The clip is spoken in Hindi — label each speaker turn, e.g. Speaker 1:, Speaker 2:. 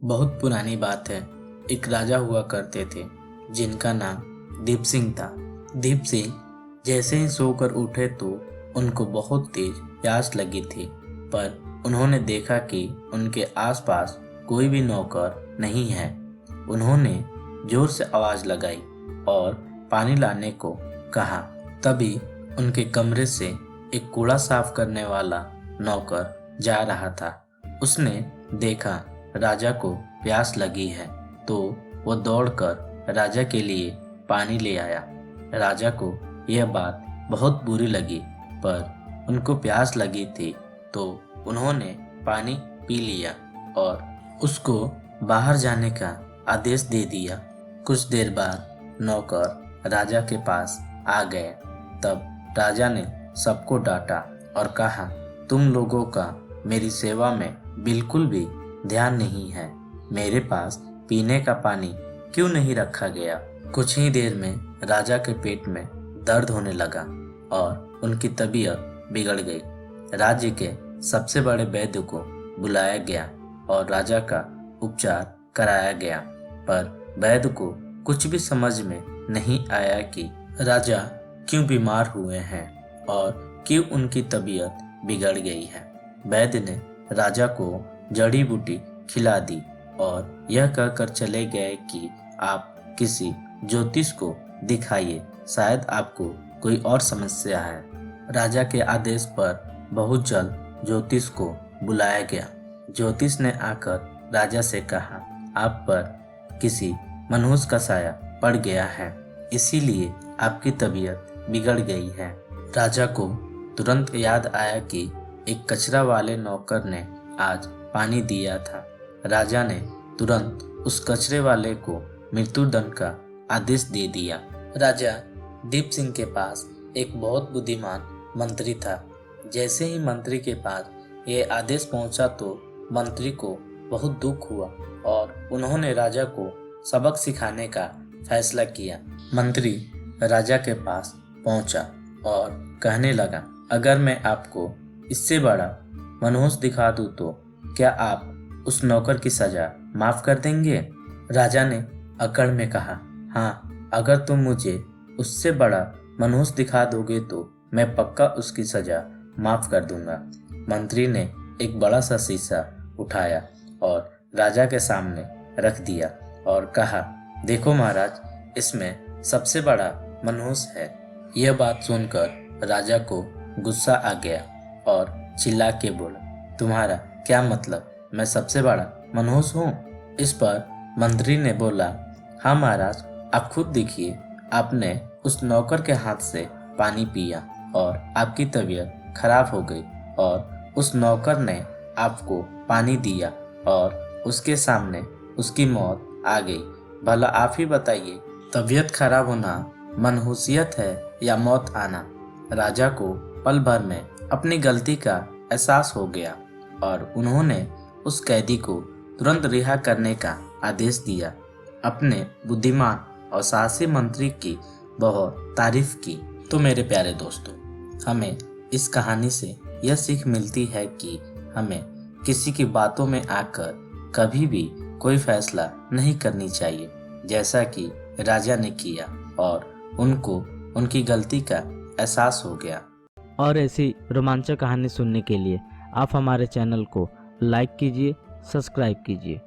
Speaker 1: बहुत पुरानी बात है। एक राजा हुआ करते थे जिनका नाम दीप सिंह था। दीप सिंह जैसे ही सोकर उठे तो उनको बहुत तेज प्यास लगी थी, पर उन्होंने देखा कि उनके आसपास कोई भी नौकर नहीं है। उन्होंने जोर से आवाज लगाई और पानी लाने को कहा। तभी उनके कमरे से एक कूड़ा साफ करने वाला नौकर जा रहा था। उसने देखा राजा को प्यास लगी है तो वो दौड़कर राजा के लिए पानी ले आया। राजा को यह बात बहुत बुरी लगी, पर उनको प्यास लगी थी तो उन्होंने पानी पी लिया और उसको बाहर जाने का आदेश दे दिया। कुछ देर बाद नौकर राजा के पास आ गए। तब राजा ने सबको डांटा और कहा, तुम लोगों का मेरी सेवा में बिल्कुल भी ध्यान नहीं है। मेरे पास पीने का पानी क्यों नहीं रखा गया? कुछ ही देर में राजा के पेट में दर्द होने लगा और उनकी तबीयत बिगड़ गई। राज्य के सबसे बड़े वैद्य को बुलाया गया और राजा का उपचार कराया गया, पर वैद्य को कुछ भी समझ में नहीं आया कि राजा क्यों बीमार हुए हैं और क्यों उनकी तबीयत बिगड़ गई है। वैद्य ने राजा को जड़ी बूटी खिला दी और यह कहकर चले गए कि आप किसी ज्योतिष को दिखाइए, शायद आपको कोई और समस्या है। राजा के आदेश पर बहुत जल्द ज्योतिष को बुलाया गया। ज्योतिष ने आकर राजा से कहा, आप पर किसी मनहूस का साया पड़ गया है, इसीलिए आपकी तबीयत बिगड़ गई है। राजा को तुरंत याद आया कि एक कचरा वाले नौकर ने आज पानी दिया था। राजा ने तुरंत उस कचरे वाले को मृत्युदंड का आदेश दे दिया। राजा दीप सिंह के पास एक बहुत बुद्धिमान मंत्री था। जैसे ही मंत्री के पास ये आदेश पहुंचा तो मंत्री को बहुत दुख हुआ और उन्होंने राजा को सबक सिखाने का फैसला किया। मंत्री राजा के पास पहुंचा और कहने लगा, अगर मैं आपको इससे बड़ा मनहूस दिखा दूं तो क्या आप उस नौकर की सजा माफ कर देंगे? राजा ने अकड़ में कहा, हाँ, अगर तुम मुझे उससे बड़ा मनहूस दिखा दोगे तो मैं पक्का उसकी सजा माफ कर दूंगा। मंत्री ने एक बड़ा सा शीशा उठाया और राजा के सामने रख दिया और कहा, देखो महाराज, इसमें सबसे बड़ा मनहूस है। यह बात सुनकर राजा को गुस्सा आ गया और चिल्ला के बोला, तुम्हारा क्या मतलब, मैं सबसे बड़ा मनहूस हूँ? इस पर मंत्री ने बोला, हाँ महाराज, आप खुद देखिए, आपने उस नौकर के हाथ से पानी पिया और आपकी तबीयत खराब हो गई और उस नौकर ने आपको पानी दिया और उसके सामने उसकी मौत आ गई। भला आप ही बताइए, तबीयत खराब होना मनहूसियत है या मौत आना? राजा को पल भर में अपनी गलती का एहसास हो गया और उन्होंने उस कैदी को तुरंत रिहा करने का आदेश दिया। अपने बुद्धिमान और साहसी मंत्री की बहुत तारीफ की। तो मेरे प्यारे दोस्तों, हमें इस कहानी से यह सीख मिलती है कि हमें किसी की बातों में आकर कभी भी कोई फैसला नहीं करनी चाहिए, जैसा कि राजा ने किया और उनको उनकी गलती का एहसास हो गया।
Speaker 2: और ऐसी रोमांचक कहानी सुनने के लिए आप हमारे चैनल को लाइक कीजिए, सब्सक्राइब कीजिए।